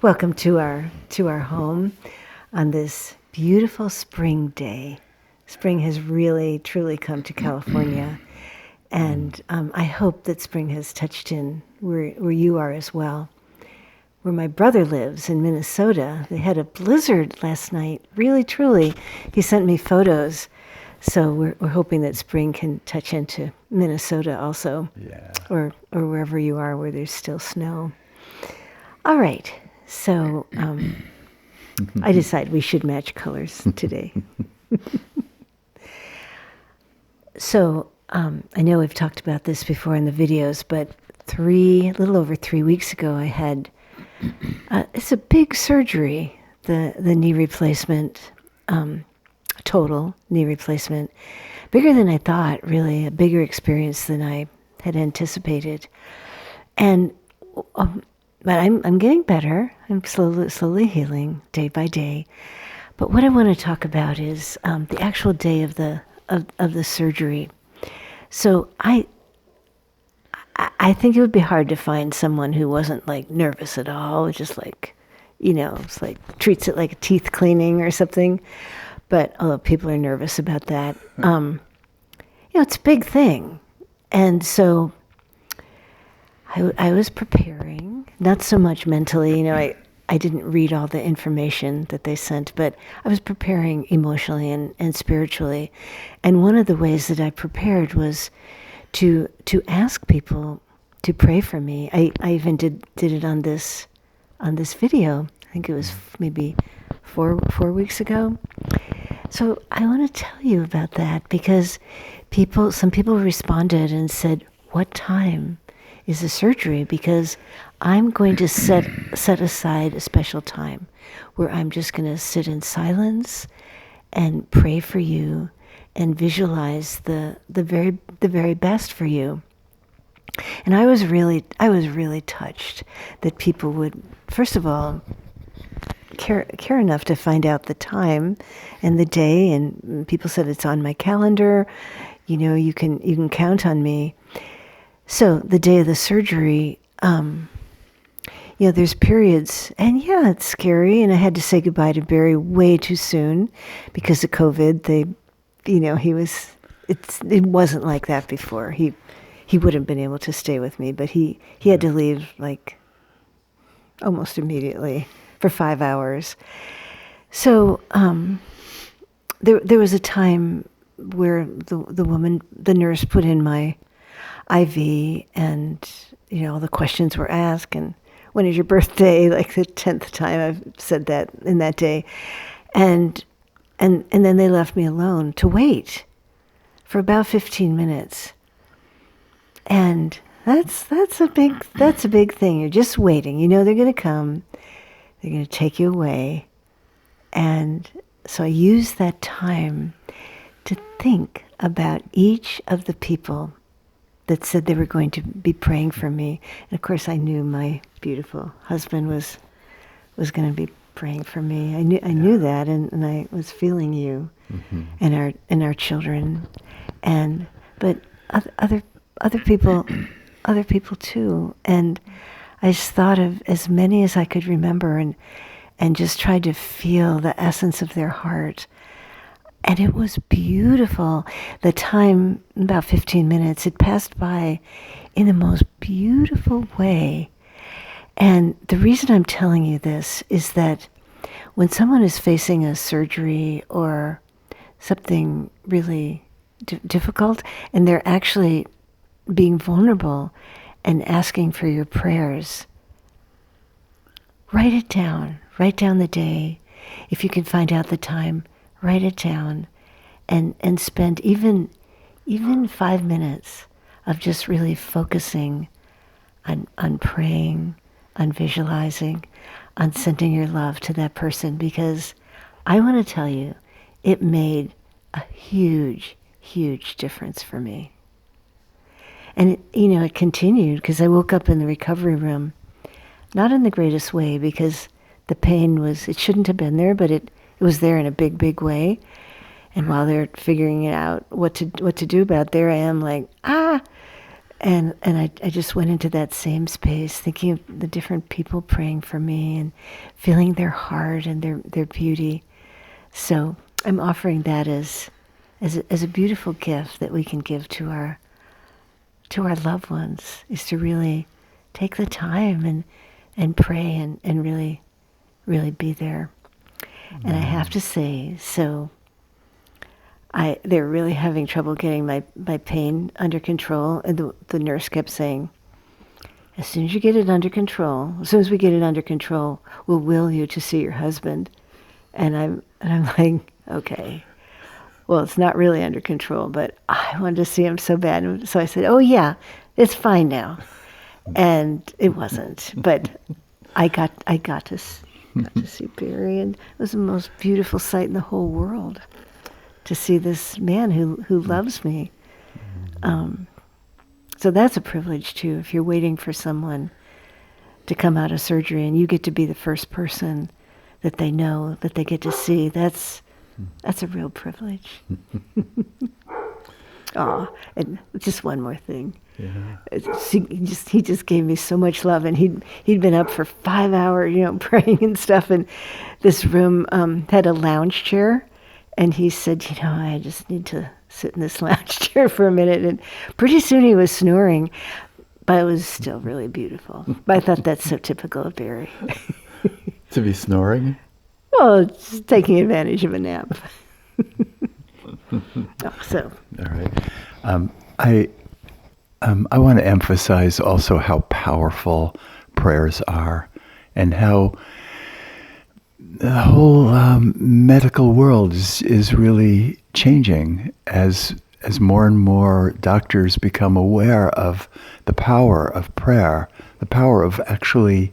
Welcome to our home on this beautiful spring day. Spring has really, truly come to California, and I hope that spring has touched in where you are as well. Where my brother lives in Minnesota, they had a blizzard last night. Really, truly, he sent me photos. So we're hoping that spring can touch into Minnesota also, or wherever you are where there's still snow. All right, so I decided we should match colors today. So I know we've talked about this before in the videos, but a little over 3 weeks ago, I had it's a big surgery, the knee replacement. Total knee replacement, bigger than I thought, really, a bigger experience than I had anticipated. And but I'm getting better. I'm slowly healing day by day. But what I want to talk about is the actual day of the surgery. So I think it would be hard to find someone who wasn't like nervous at all, just like, it's like treats it like a teeth cleaning or something. But although people are nervous about that, it's a big thing. And so I was preparing, not so much mentally, I didn't read all the information that they sent, but I was preparing emotionally and spiritually. And one of the ways that I prepared was to ask people to pray for me. I even did it on this video. I think it was maybe four weeks ago. So I want to tell you about that because some people responded and said, "What time is the surgery?" Because I'm going to set aside a special time where I'm just going to sit in silence and pray for you and visualize the very best for you. And I was really touched that people would, first of all, care enough to find out the time and the day, and people said it's on my calendar. You can count on me. So the day of the surgery, there's periods, and it's scary. And I had to say goodbye to Barry way too soon because of COVID. It wasn't like that before. He would have been able to stay with me, but he had to leave like almost immediately for 5 hours. So there was a time where the nurse put in my IV, and all the questions were asked, and when is your birthday? Like the 10th time I've said that in that day, and then they left me alone to wait for about 15 minutes, and that's a big thing. You're just waiting. They're going to come. They're going to take you away. And so I used that time to think about each of the people that said they were going to be praying for me. And of course I knew my beautiful husband was going to be praying for me. I knew that, and I was feeling you, and our children, but other people too. And I just thought of as many as I could remember and just tried to feel the essence of their heart. And it was beautiful. The time, about 15 minutes, it passed by in the most beautiful way. And the reason I'm telling you this is that when someone is facing a surgery or something really difficult, and they're actually being vulnerable and asking for your prayers, write it down. Write down the day. If you can find out the time, write it down, and spend even 5 minutes of just really focusing on praying, on visualizing, on sending your love to that person, because I want to tell you, it made a huge, huge difference for me. And it continued, because I woke up in the recovery room, not in the greatest way, because the pain it shouldn't have been there, but it was there in a big, big way. And while they're figuring it out what to do about it, there I am like, And I just went into that same space, thinking of the different people praying for me and feeling their heart and their beauty. So I'm offering that as a beautiful gift that we can give to our loved ones, is to really take the time and pray and really be there. And I have to say, so they're really having trouble getting my pain under control. And the nurse kept saying, as soon as you get it under control, as soon as we get it under control, we'll will you to see your husband. And I'm like, okay, well, it's not really under control, but I wanted to see him so bad. And so I said, oh yeah, it's fine now. And it wasn't, but I got to see Barry, and it was the most beautiful sight in the whole world, to see this man who loves me. So that's a privilege too. If you're waiting for someone to come out of surgery and you get to be the first person that they know, that they get to see, that's a real privilege. And just one more thing. Yeah. He just gave me so much love, and he'd been up for 5 hours, praying and stuff. And this room had a lounge chair, and he said, I just need to sit in this lounge chair for a minute. And pretty soon he was snoring, but it was still really beautiful. But I thought that's so typical of Barry. To be snoring? Well, just taking advantage of a nap. So. All right. I want to emphasize also how powerful prayers are, and how the whole medical world is really changing as more and more doctors become aware of the power of prayer, the power of actually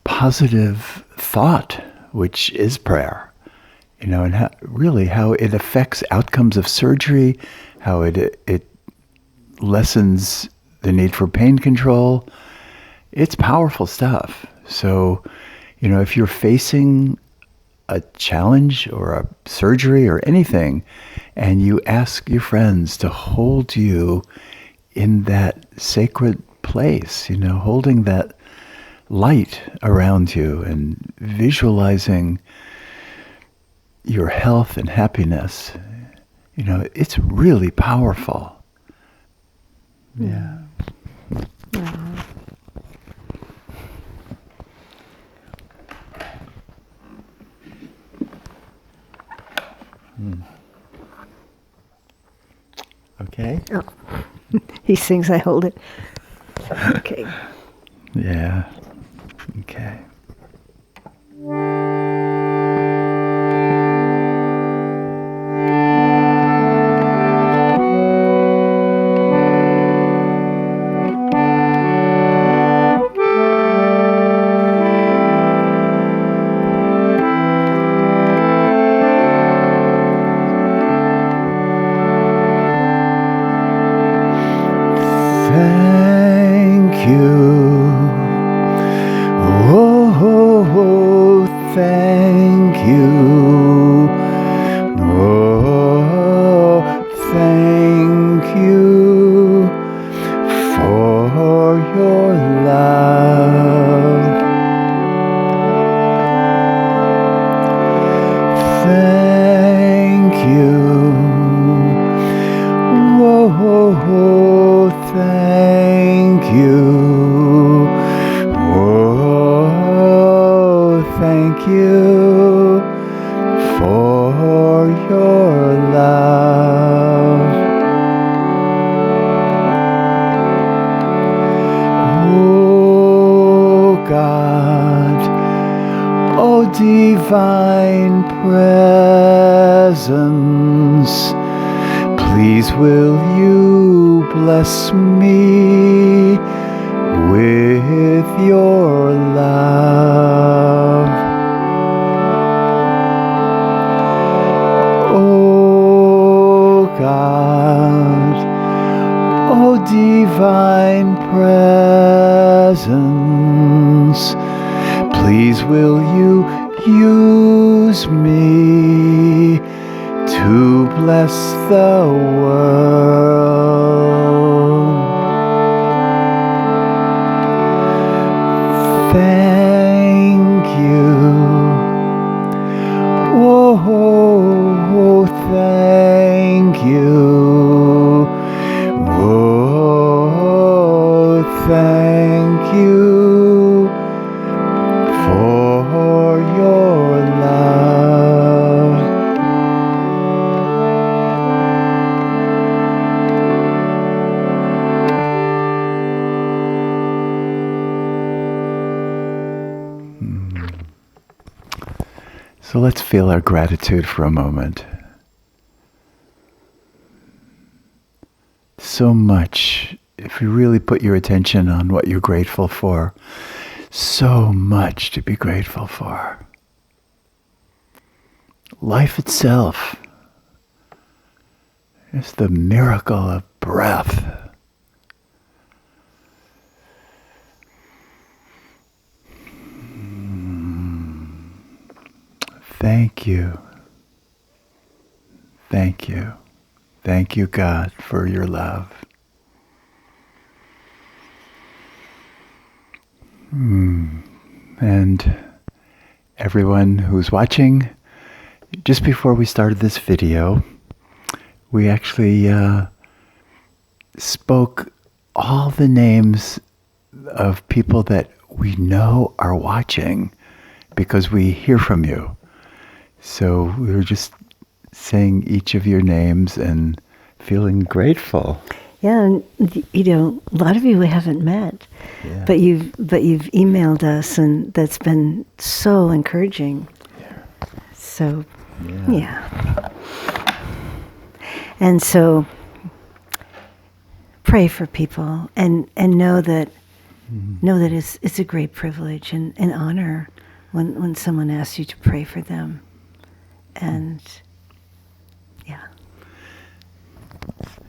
positive thought, which is prayer. And how it affects outcomes of surgery, how it lessens the need for pain control. It's powerful stuff. So, if you're facing a challenge or a surgery or anything, and you ask your friends to hold you in that sacred place, holding that light around you and visualizing your health and happiness, it's really powerful. Yeah. Okay. Oh. He sings, I hold it. Okay. Yeah. Okay. Thank you. Oh, thank you. Oh, thank you for your love. Thank you. Oh, thank you. Oh, thank you for your love. Oh, God, oh, divine presence, please will you bless me with your love. Oh God, oh divine presence, please will you use me to bless the world. So let's feel our gratitude for a moment. So much, if you really put your attention on what you're grateful for, so much to be grateful for. Life itself is the miracle of breath. Thank you. Thank you. Thank you, God, for your love. And everyone who's watching, just before we started this video, we actually spoke all the names of people that we know are watching because we hear from you. So we were just saying each of your names and feeling grateful. Yeah, and a lot of you we haven't met, Yeah. but you've emailed us, and that's been so encouraging. Yeah. So, yeah. And so, pray for people, and know that it's a great privilege and an honor when someone asks you to pray for them, and yeah.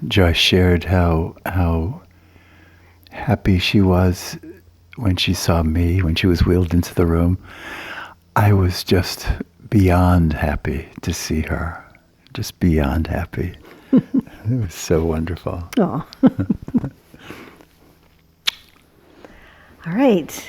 Joyce shared how happy she was when she saw me, when she was wheeled into the room. I was just beyond happy to see her, just beyond happy. It was so wonderful. Oh. All right.